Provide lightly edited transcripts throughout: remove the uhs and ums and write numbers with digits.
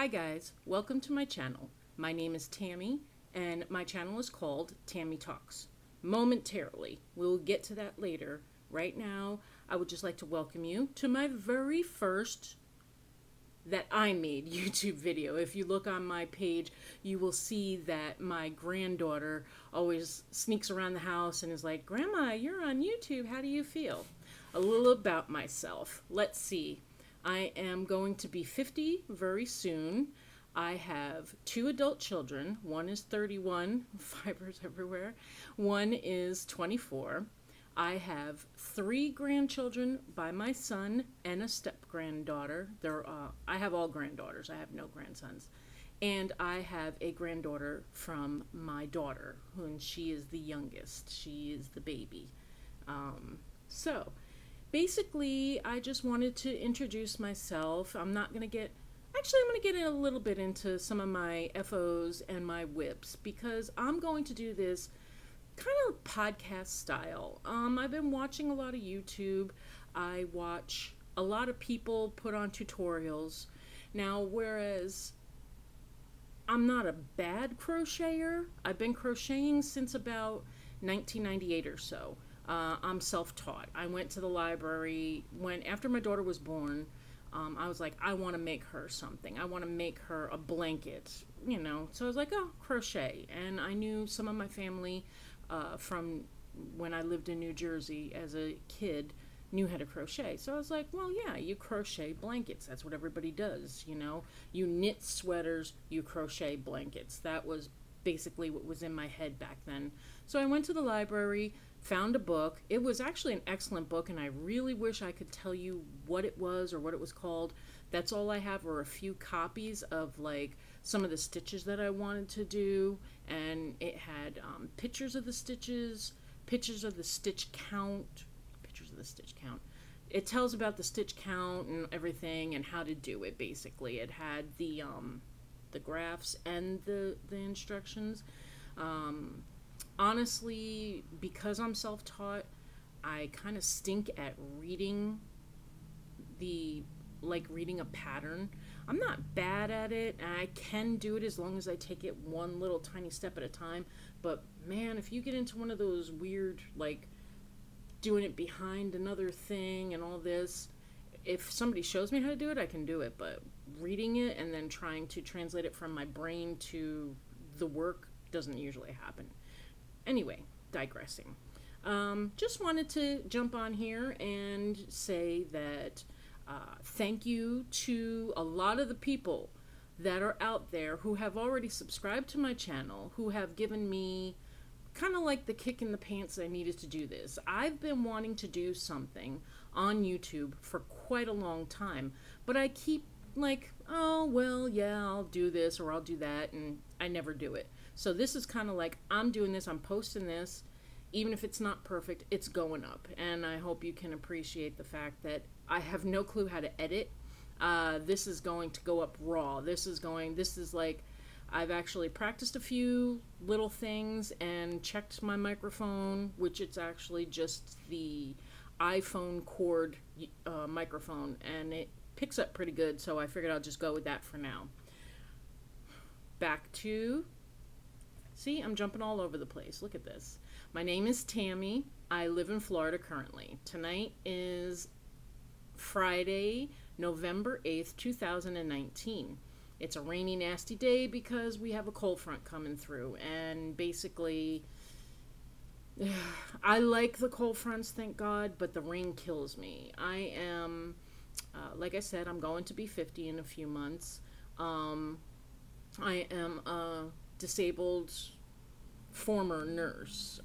Hi guys, welcome to my channel. My name is Tammy and my channel is called Tammy Talks. Momentarily, we'll get to that later. Right now, I would just like to welcome you to my very first that I made YouTube video. If you look on my page, you will see that my granddaughter always sneaks around the house and is like, "Grandma, you're on YouTube. How do you feel?" A little about myself. Let's see. I am going to be 50 very soon. I have two adult children. One is 31, fibers everywhere. One is 24. I have three grandchildren by my son and a step-granddaughter. I have all granddaughters. I have no grandsons. And I have a granddaughter from my daughter, whom she is the youngest. She is the baby. So, basically, I just wanted to introduce myself. I'm going to get a little bit into some of my FOs and my whips because I'm going to do this kind of podcast style. I've been watching a lot of YouTube. I watch a lot of people put on tutorials. Now, whereas I'm not a bad crocheter, I've been crocheting since about 1998 or so. I'm self-taught. I went to the library after my daughter was born. I was like, I want to make her something. I want to make her a blanket, So I was like, oh, crochet. And I knew some of my family from when I lived in New Jersey as a kid knew how to crochet. So I was like, well, yeah, you crochet blankets. That's what everybody does, You knit sweaters, you crochet blankets. That was basically what was in my head back then. So I went to the library, found a book. It was actually an excellent book, and I really wish I could tell you what it was or what it was called. That's all I have are a few copies of like some of the stitches that I wanted to do, and it had pictures of the stitches, pictures of the stitch count. It tells about the stitch count and everything and how to do it. Basically, it had the graphs and the instructions. Honestly, because I'm self-taught, I kind of stink at reading reading a pattern. I'm not bad at it, and I can do it as long as I take it one little tiny step at a time. But man, if you get into one of those weird, like, doing it behind another thing and all this, if somebody shows me how to do it, I can do it. But reading it and then trying to translate it from my brain to the work doesn't usually happen. Anyway, digressing. Just wanted to jump on here and say that thank you to a lot of the people that are out there who have already subscribed to my channel, who have given me kind of like the kick in the pants that I needed to do this. I've been wanting to do something on YouTube for quite a long time, but I keep like, oh, well, yeah, I'll do this or I'll do that, and I never do it. So this is kind of like, I'm doing this, I'm posting this, even if it's not perfect, it's going up. And I hope you can appreciate the fact that I have no clue how to edit. This is going to go up raw. This is like, I've actually practiced a few little things and checked my microphone, which it's actually just the iPhone cord microphone, and it picks up pretty good, so I figured I'll just go with that for now. Back to, see, I'm jumping all over the place. Look at this. My name is Tammy. I live in Florida currently. Tonight is Friday, November 8th, 2019. It's a rainy, nasty day because we have a cold front coming through, and basically, I like the cold fronts, thank God, but the rain kills me. I am, like I said, I'm going to be 50 in a few months. I am a disabled former nurse.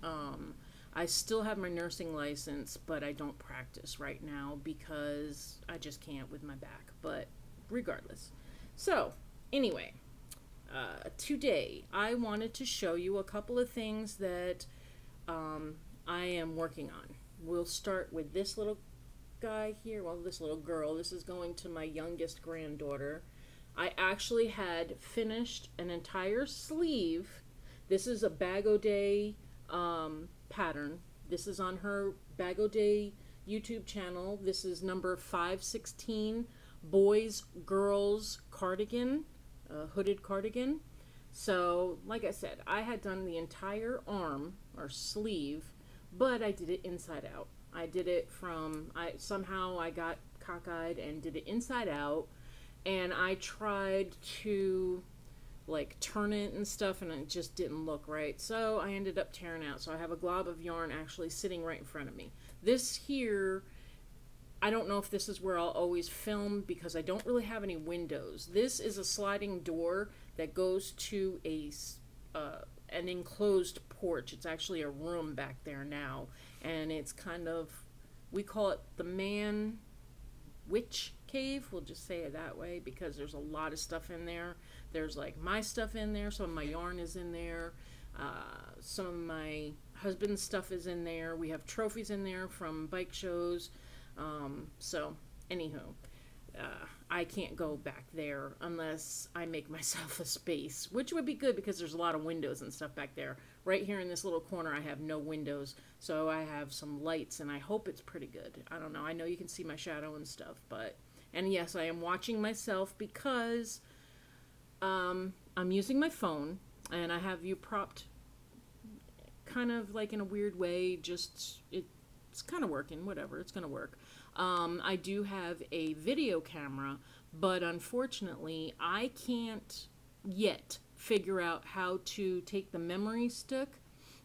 I still have my nursing license, but I don't practice right now because I just can't with my back, but regardless. So, anyway, today I wanted to show you a couple of things that I am working on. We'll start with this little guy here, well, this little girl. This is going to my youngest granddaughter. I actually had finished an entire sleeve. This is a Bag O' Day pattern. This is on her Bag O' Day YouTube channel. This is number 516, Boys, Girls Cardigan. hooded cardigan. So, like I said, I had done the entire arm or sleeve, but I did it inside out. I did it from, somehow I got cockeyed and did it inside out, and I tried to like turn it and stuff, and it just didn't look right. So I ended up tearing out. So I have a glob of yarn actually sitting right in front of me. This here, I don't know if this is where I'll always film because I don't really have any windows. This is a sliding door that goes to an enclosed porch. It's actually a room back there now, and it's kind of, we call it the man witch cave. We'll just say it that way because there's a lot of stuff in there. There's like my stuff in there. Some of my yarn is in there. Some of my husband's stuff is in there. We have trophies in there from bike shows. So anywho, I can't go back there unless I make myself a space, which would be good because there's a lot of windows and stuff back there. Right here in this little corner, I have no windows, so I have some lights, and I hope it's pretty good. I don't know. I know you can see my shadow and stuff, but, and yes, I am watching myself because I'm using my phone, and I have you propped kind of like in a weird way, just, it's kind of working, whatever, it's going to work. I do have a video camera, but unfortunately, I can't yet figure out how to take the memory stick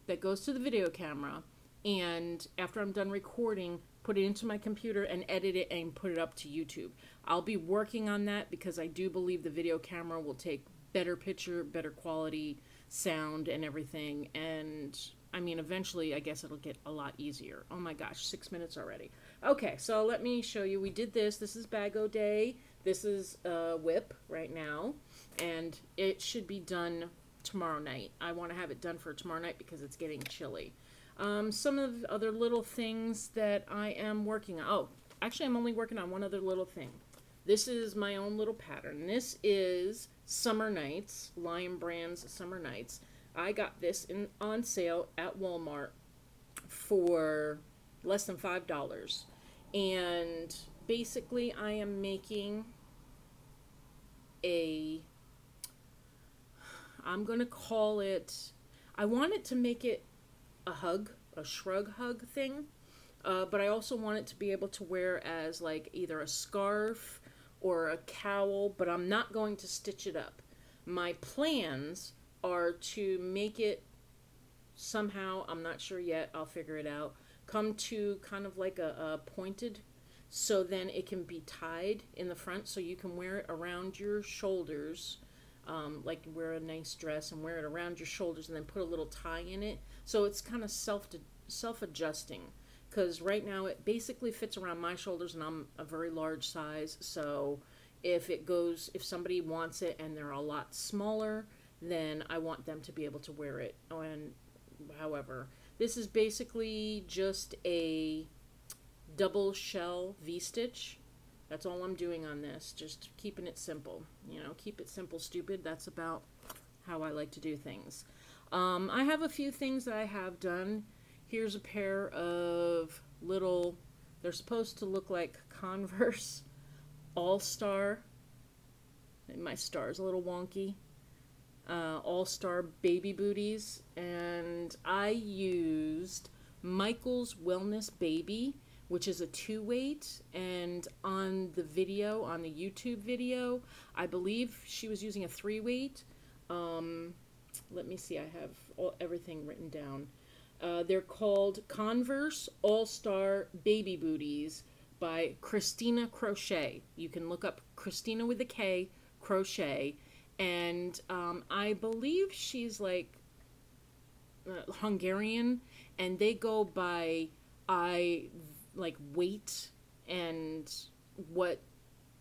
that goes to the video camera, and after I'm done recording, put it into my computer and edit it and put it up to YouTube. I'll be working on that because I do believe the video camera will take better picture, better quality sound and everything, and I mean, eventually, I guess it'll get a lot easier. Oh my gosh, 6 minutes already. Okay, so let me show you. We did this. This is Bago Day. This is whip right now, and it should be done tomorrow night. I want to have it done for tomorrow night because it's getting chilly. Some of the other little things that I am working on. Oh, actually, I'm only working on one other little thing. This is my own little pattern. This is Summer Nights, Lion Brand's Summer Nights. I got this on sale at Walmart for less than $5. And basically I am making I'm going to call it, I wanted to make it a hug, a shrug hug thing. But I also want it to be able to wear as like either a scarf or a cowl, but I'm not going to stitch it up. My plans are to make it somehow, I'm not sure yet, I'll figure it out, come to kind of like a pointed, so then it can be tied in the front so you can wear it around your shoulders, like wear a nice dress and wear it around your shoulders and then put a little tie in it, so it's kind of self-adjusting, because right now it basically fits around my shoulders and I'm a very large size, so if somebody wants it and they're a lot smaller, then I want them to be able to wear it. And however, this is basically just a double shell V-stitch. That's all I'm doing on this, just keeping it simple. You know, keep it simple, stupid. That's about how I like to do things. I have a few things that I have done. Here's a pair of little, they're supposed to look like Converse All-Star. My star is a little wonky. All-Star baby booties, and I used Michael's Wellness Baby, which is a 2-weight, and on the video, on the YouTube video, I believe she was using a 3-weight. Let me see, I have everything written down. They're called Converse All-Star Baby Booties by Christina Crochet. You can look up Christina with a K, Crochet, and I believe she's like Hungarian, and they go by like weight and what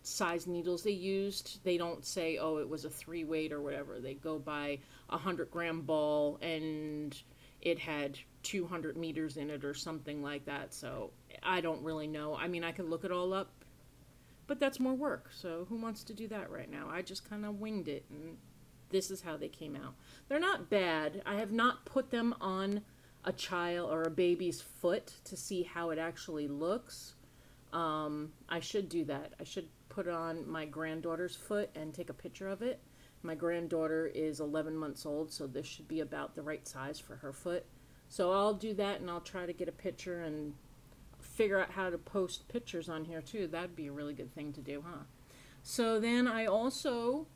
size needles they used. They don't say, oh, it was a 3-weight or whatever. They go by a 100-gram ball and it had 200 meters in it or something like that. So I don't really know. I mean, I can look it all up, but that's more work. So who wants to do that right now? I just kind of winged it, and this is how they came out. They're not bad. I have not put them on a child or a baby's foot to see how it actually looks. I should do that. I should put it on my granddaughter's foot and take a picture of it My granddaughter is 11 months old, so this should be about the right size for her foot. So I'll do that, and I'll try to get a picture and figure out how to post pictures on here too. That'd be a really good thing to do, huh? So then I also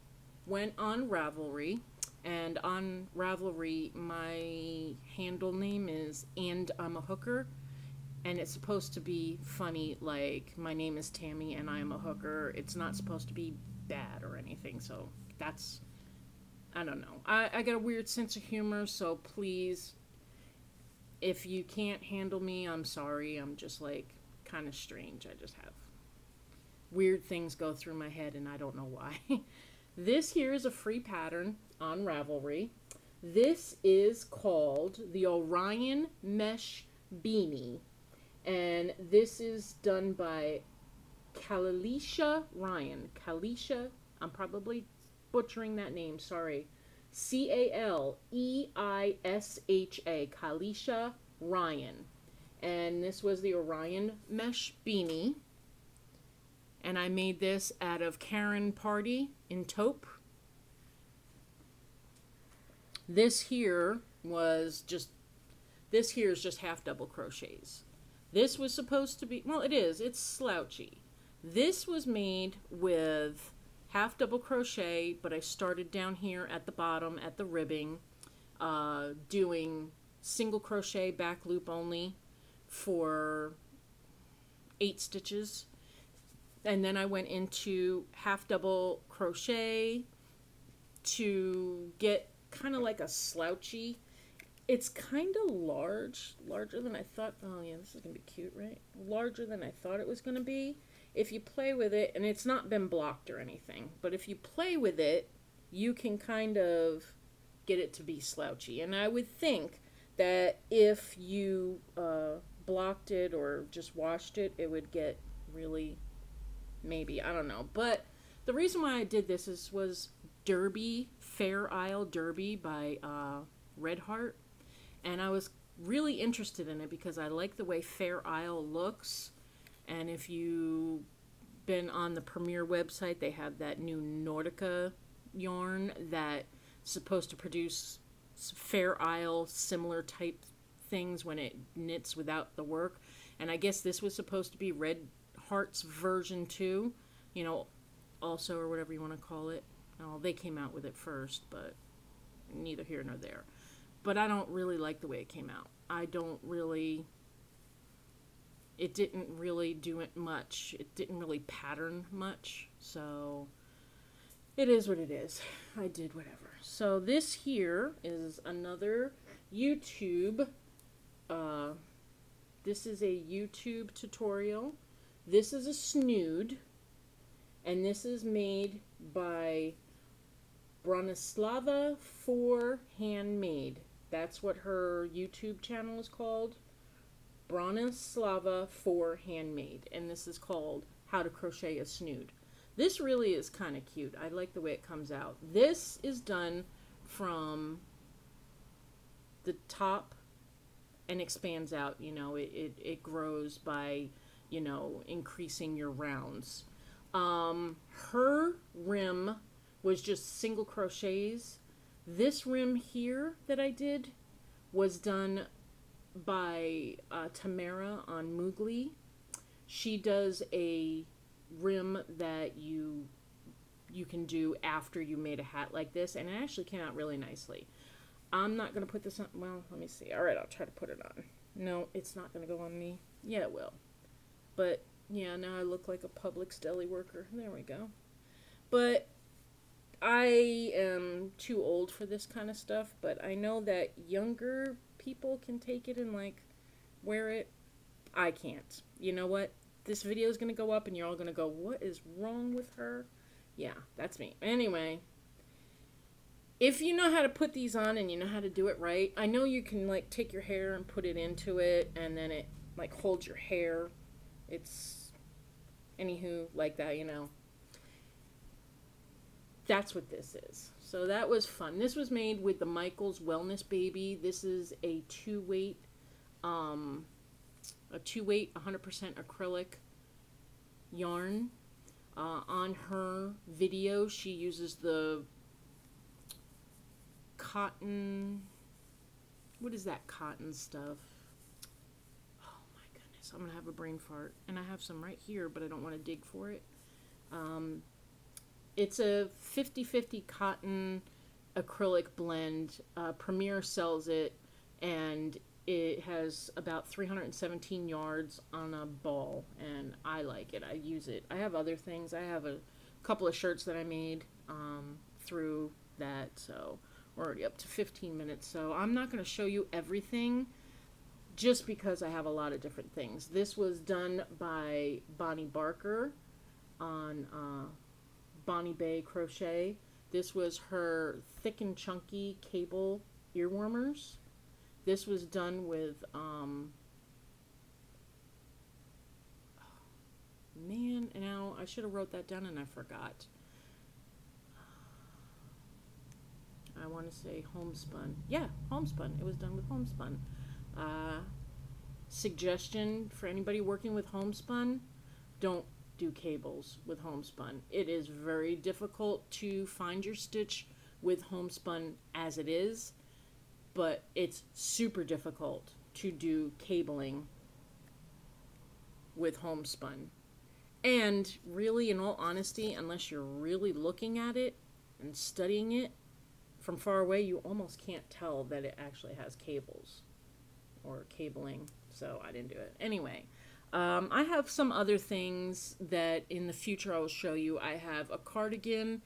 went on Ravelry, and on Ravelry my handle name is And I'm a Hooker, and it's supposed to be funny, like my name is Tammy and I am a hooker. It's not supposed to be bad or anything, so that's, I don't know. I got a weird sense of humor, so please, if you can't handle me, I'm sorry. I'm just like kind of strange. I just have weird things go through my head and I don't know why. This here is a free pattern on Ravelry. This is called the Orion Mesh Beanie. And this is done by Caleisha Ryan. Caleisha, I'm probably butchering that name, sorry. Caleisha, Caleisha Ryan. And this was the Orion Mesh Beanie. And I made this out of Karen Party in taupe. This here is just half double crochets. This was supposed to be, well, it's slouchy. This was made with half double crochet, but I started down here at the bottom at the ribbing, doing single crochet back loop only for 8 stitches. And then I went into half double crochet to get kind of like a slouchy. It's kind of larger than I thought. Oh yeah, this is going to be cute, right? Larger than I thought it was going to be. If you play with it, and it's not been blocked or anything, but if you play with it, you can kind of get it to be slouchy. And I would think that if you blocked it or just washed it, it would get really, maybe, I don't know. But the reason why I did this was Derby, Fair Isle Derby by Red Heart. And I was really interested in it because I like the way Fair Isle looks. And if you've been on the Premier website, they have that new Nordica yarn that's supposed to produce Fair Isle similar type things when it knits without the work. And I guess this was supposed to be Red Heart's version 2, you know, also, or whatever you want to call it. Oh, they came out with it first, but neither here nor there. But I don't really like the way it came out. It didn't really do it much. It didn't really pattern much. So it is what it is. I did whatever. So this here is another YouTube. This is a YouTube tutorial. This is a Snood. And this is made by Bronislava for Handmade. That's what her YouTube channel is called. Bronislava for Handmade. And this is called How to Crochet a Snood. This really is kind of cute. I like the way it comes out. This is done from the top and expands out. You know, it grows by, you know, increasing your rounds. Her rim was just single crochets. This rim here that I did was done by Tamara on Moogly. She does a rim that you can do after you made a hat like this, and it actually came out really nicely. I'm not going to put this on. Well, let me see. All right, I'll try to put it on. No, it's not going to go on me. Yeah, it will. But yeah, now I look like a Publix deli worker. There we go. But I am too old for this kind of stuff, but I know that younger people can take it and like wear it. I can't. You know what? This video is going to go up and you're all going to go, what is wrong with her? Yeah, that's me. Anyway, if you know how to put these on and you know how to do it right, I know you can like take your hair and put it into it and then it like holds your hair. It's, anywho, like that, you know. That's what this is. So that was fun. This was made with the Michaels Wellness Baby. This is a 2-weight, 100% acrylic yarn. On her video, she uses the cotton, what is that cotton stuff? Oh my goodness, I'm going to have a brain fart. And I have some right here, but I don't want to dig for it. It's a 50-50 cotton acrylic blend. Premier sells it, and it has about 317 yards on a ball, and I like it. I use it. I have other things. I have a couple of shirts that I made through that, so we're already up to 15 minutes. So I'm not going to show you everything just because I have a lot of different things. This was done by Bonnie Barker on Bonnie Bay Crochet. This was her thick and chunky cable ear warmers. This was done with, man, now I should have wrote that down and I forgot. I want to say homespun. Yeah, homespun. It was done with homespun. Suggestion for anybody working with homespun, don't do cables with homespun. It is very difficult to find your stitch with homespun as it is, but it's super difficult to do cabling with homespun. And really, in all honesty, unless you're really looking at it and studying it from far away, you almost can't tell that it actually has cables or cabling. So I didn't do it. Anyway, I have some other things that in the future I will show you. I have a cardigan.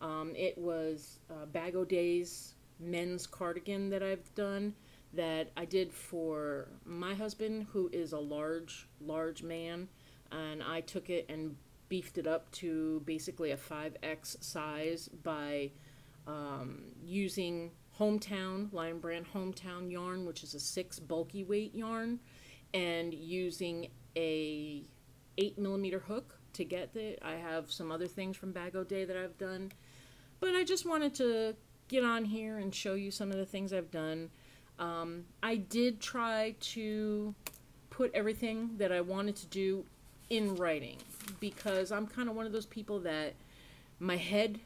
It was Bag O' Days men's cardigan that I've done, that I did for my husband, who is a large man, and I took it and beefed it up to basically a 5X size by using Hometown, Lion Brand Hometown yarn, which is a 6 bulky weight yarn, and using a 8mm hook to get it. I have some other things from Bag O' Day that I've done, but I just wanted to get on here and show you some of the things I've done. I did try to put everything that I wanted to do in writing, because I'm kind of one of those people that my head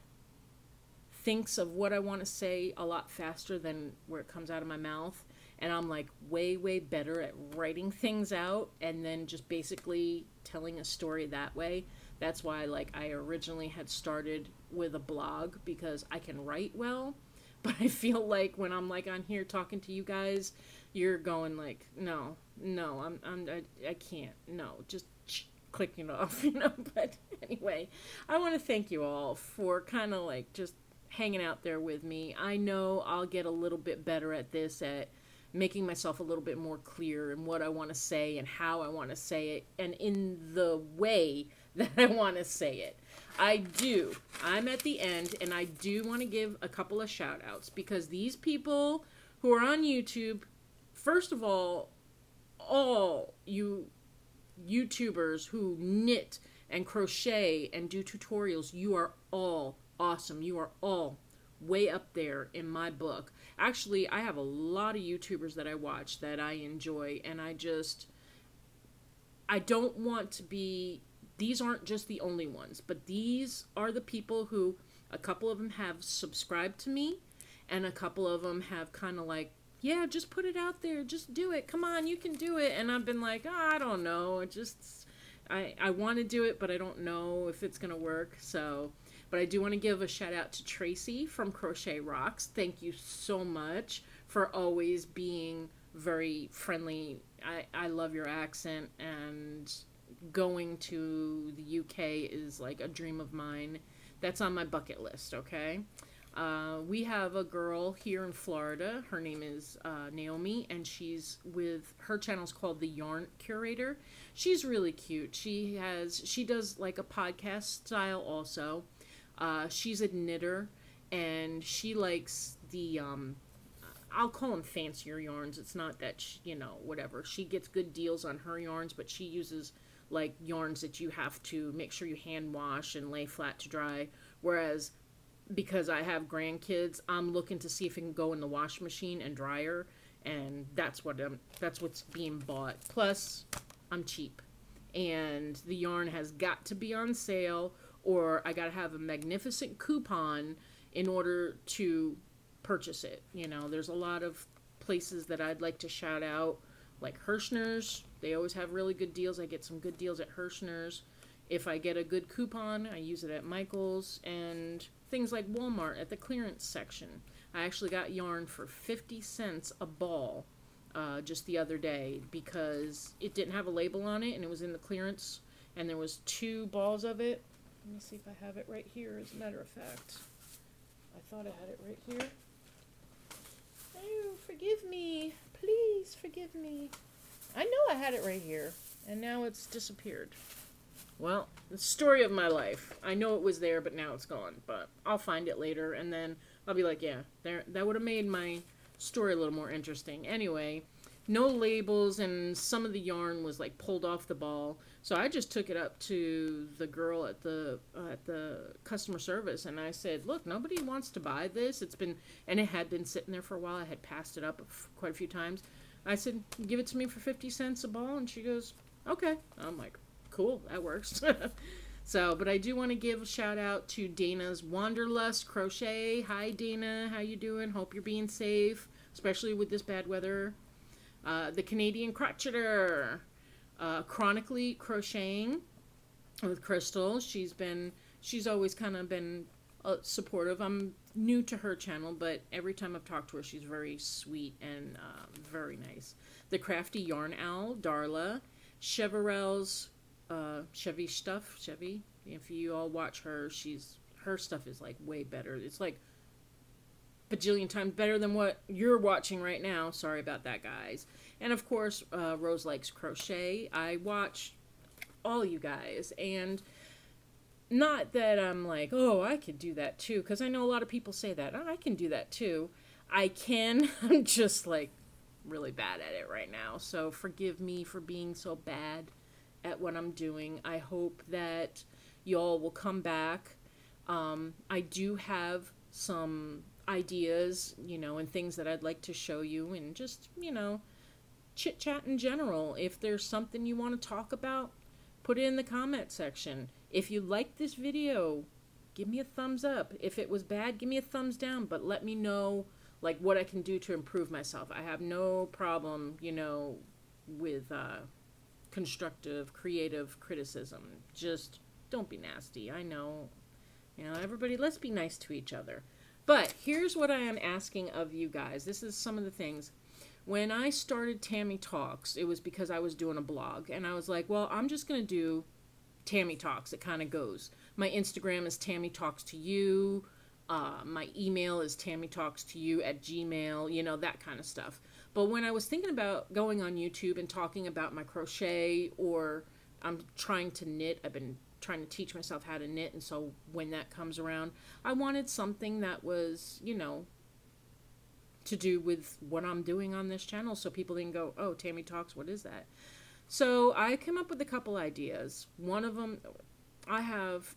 thinks of what I want to say a lot faster than where it comes out of my mouth, and I'm like way better at writing things out and then just basically telling a story that way. That's why, like, I originally had started with a blog, because I can write well, but I feel like when I'm like on here talking to you guys, you're going like, no, I can't, no, just clicking off, you know. But anyway, I want to thank you all for kind of like just hanging out there with me. I know I'll get a little bit better at this, at making myself a little bit more clear in what I want to say and how I want to say it, and in the way that I want to say it. I'm at the end, and I do want to give a couple of shout outs, because these people who are on YouTube, first of all you YouTubers who knit and crochet and do tutorials, you are all awesome. You are all way up there in my book. Actually, I have a lot of YouTubers that I watch that I enjoy, and I don't want to be, these aren't just the only ones, but these are the people who, a couple of them have subscribed to me, and a couple of them have kind of like, yeah, just put it out there, just do it, come on, you can do it. And I've been like, oh, I don't know, I want to do it, but I don't know if it's gonna work. So, but I do want to give a shout out to Tracy from Crochet Rocks. Thank you so much for always being very friendly. I love your accent, and going to the UK is like a dream of mine. That's on my bucket list, okay? We have a girl here in Florida. Her name is Naomi, and her channel's called The Yarn Curator. She's really cute. She does like a podcast style also. She's a knitter, and she likes the, I'll call them fancier yarns. It's not that, whatever. She gets good deals on her yarns, but she uses like yarns that you have to make sure you hand wash and lay flat to dry. Whereas, because I have grandkids, I'm looking to see if it can go in the wash machine and dryer, and that's what's being bought. Plus, I'm cheap, and the yarn has got to be on sale, or I gotta have a magnificent coupon in order to purchase it. You know, there's a lot of places that I'd like to shout out, like Hirschner's. They always have really good deals. I get some good deals at Hirschner's. If I get a good coupon, I use it at Michael's, and things like Walmart at the clearance section. I actually got yarn for 50 cents a ball just the other day because it didn't have a label on it and it was in the clearance, and there was 2 balls of it. Let me see if I have it right here, as a matter of fact. I thought I had it right here. Oh, forgive me. Please forgive me. I know I had it right here, and now it's disappeared. Well, the story of my life. I know it was there, but now it's gone. But I'll find it later, and then I'll be like, yeah, that would have made my story a little more interesting. Anyway, no labels, and some of the yarn was like pulled off the ball. So I just took it up to the girl at the customer service, and I said, look, nobody wants to buy this. And it had been sitting there for a while. I had passed it up quite a few times. I said, give it to me for 50 cents a ball, and she goes, okay. I'm like, cool, that works. So, but I do want to give a shout out to Dana's Wanderlust Crochet. Hi, Dana. How you doing? Hope you're being safe, especially with this bad weather. The Canadian Crocheter, Chronically Crocheting with Crystal. She's always kind of been supportive. I'm new to her channel, but every time I've talked to her, she's very sweet and very nice. The Crafty Yarn Owl, Darla. Cheverell's Chevy stuff. Chevy. If you all watch her, her stuff is like way better. It's like bajillion times better than what you're watching right now. Sorry about that, guys. And of course, Rose Likes Crochet. I watch all you guys, and not that I'm like, oh, I could do that too, because I know a lot of people say that. Oh, I can do that too. I can. I'm just like really bad at it right now. So forgive me for being so bad at what I'm doing. I hope that y'all will come back. I do have some ideas, and things that I'd like to show you, and just, chit chat in general. If there's something you want to talk about, put it in the comment section. If you like this video, give me a thumbs up. If it was bad, give me a thumbs down, but let me know like what I can do to improve myself. I have no problem, with constructive, creative criticism. Just don't be nasty. I know, everybody, let's be nice to each other. But here's what I am asking of you guys. This is some of the things. When I started Tammy Talks, it was because I was doing a blog, and I was like, well, I'm just going to do Tammy Talks. It kind of goes. My Instagram is Tammy Talks to You. My email is tammytalkstoyou@gmail, that kind of stuff. But when I was thinking about going on YouTube and talking about my crochet, or I'm trying to knit, I've been trying to teach myself how to knit, and so when that comes around, I wanted something that was, to do with what I'm doing on this channel, so people didn't go, oh, Tammy Talks, what is that? So I came up with a couple ideas. One of them, I have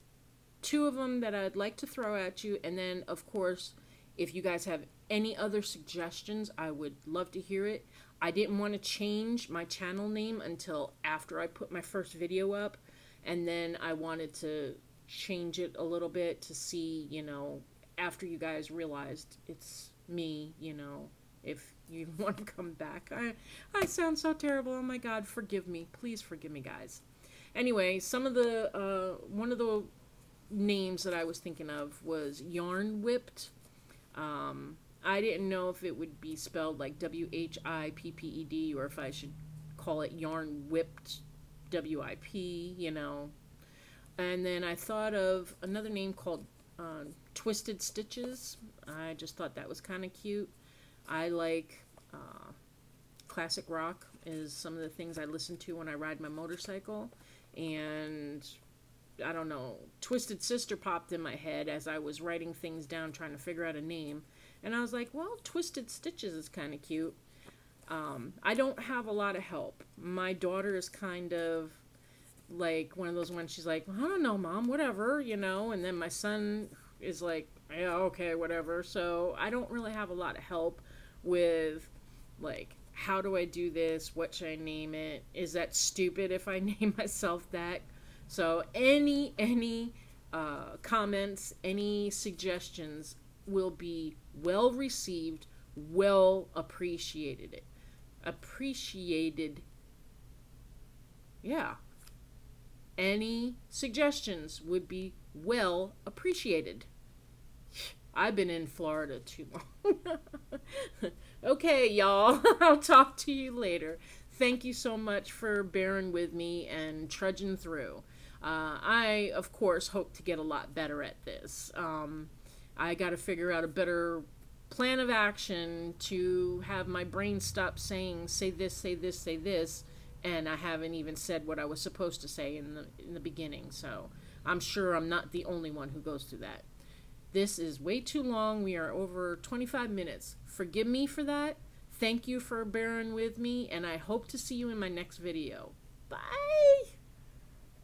2 of them that I'd like to throw at you, and then, of course, if you guys have any other suggestions, I would love to hear it. I didn't want to change my channel name until after I put my first video up, and then I wanted to change it a little bit to see, after you guys realized it's me, if you want to come back. I sound so terrible. Oh my God, forgive me. Please forgive me, guys. Anyway, some of the, one of the names that I was thinking of was Yarn Whipped. I didn't know if it would be spelled like WHIPPED, or if I should call it Yarn Whipped WIP, And then I thought of another name called Twisted Stitches. I just thought that was kind of cute. I like classic rock is some of the things I listen to when I ride my motorcycle. And I don't know, Twisted Sister popped in my head as I was writing things down trying to figure out a name. And I was like, well, Twisted Stitches is kind of cute. I don't have a lot of help. My daughter is kind of like one of those ones, she's like, I don't know, Mom, whatever, and then my son is like, yeah, okay, whatever. So I don't really have a lot of help with, like, how do I do this? What should I name it? Is that stupid if I name myself that? So any comments, any suggestions, will be well received, well appreciated. Appreciated. Yeah. Any suggestions would be well appreciated. I've been in Florida too long. Okay, y'all. I'll talk to you later. Thank you so much for bearing with me and trudging through. I, of course, hope to get a lot better at this. I got to figure out a better plan of action to have my brain stop saying, say this, say this, say this, and I haven't even said what I was supposed to say in the beginning. So I'm sure I'm not the only one who goes through that. This is way too long. We are over 25 minutes. Forgive me for that. Thank you for bearing with me, and I hope to see you in my next video. Bye!